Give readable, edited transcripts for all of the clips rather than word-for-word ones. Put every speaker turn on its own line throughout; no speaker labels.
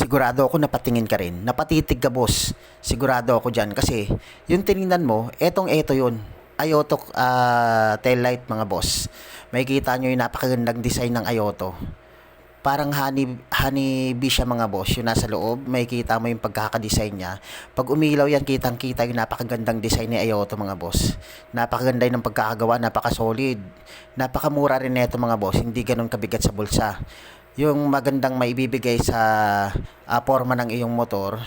sigurado ako napatingin ka rin. Napatitig ka, boss. Sigurado ako dyan. Kasi, yung tinignan mo, eto yun. Ayoto tail light, mga boss. Makikita nyo yung napakagandang design ng Ayoto. Parang honey bee siya, mga boss. Yung nasa loob, makikita mo yung pagkakadesign niya. Pag umilaw yan, kitang-kita yung napakagandang design ni Ayoto, mga boss. Napakaganda ng pagkakagawa, napaka-solid. Napakamura rin nito, mga boss. Hindi ganun kabigat sa bulsa. Yung magandang maibibigay sa forma ng iyong motor,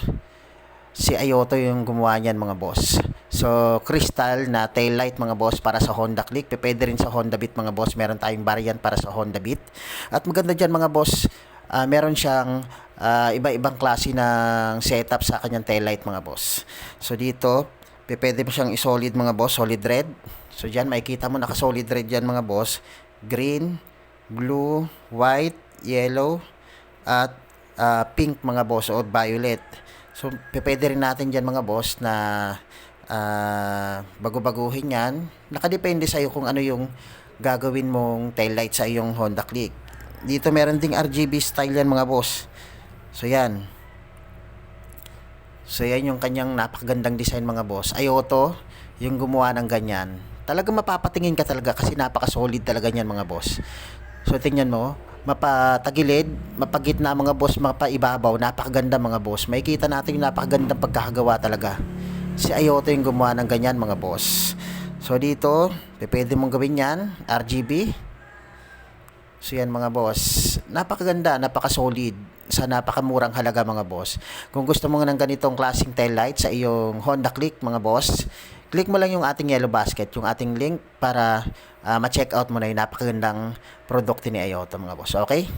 si Ayoto yung gumawa niyan, mga boss. So, crystal na tail light, mga boss, para sa Honda Click. Pwede rin sa Honda Beat, mga boss. Meron tayong variant para sa Honda Beat. At maganda dyan, mga boss, meron siyang iba-ibang klase ng setup sa kanyang tail light, mga boss. So, dito, pwede mo siyang isolid, mga boss, solid red. So, dyan, makikita mo naka-solid red dyan, mga boss. Green, blue, white, yellow, at pink, mga boss, o violet. So, pwede rin natin dyan, mga boss, na bago-baguhin yan. Nakadepende sa'yo kung ano yung gagawin mong taillight sa iyong Honda Click. Dito meron ding RGB style yan, mga boss. So, yan. So, yan yung kanyang napakagandang design, mga boss. Ayoto, yung gumawa ng ganyan. Talagang mapapatingin ka talaga kasi napaka-solid talaga yan, mga boss. So, tingnan mo, mapatagilid, mapagitna, mga boss, mapaibabaw, napakaganda, mga boss. Makikita natin yung napakagandang pagkakagawa talaga. Si Ayoto yung gumawa ng ganyan, mga boss. So, dito, pwede mong gawin yan, RGB. So, yan, mga boss. Napakaganda, napaka-solid, sa napakamurang halaga, mga boss. Kung gusto mo ng ganitong klaseng tail light sa iyong Honda Click, mga boss, click mo lang yung ating yellow basket, yung ating link para ma-check out mo na yung napakagandang produkto ni Ayoto, mga boss. Okay?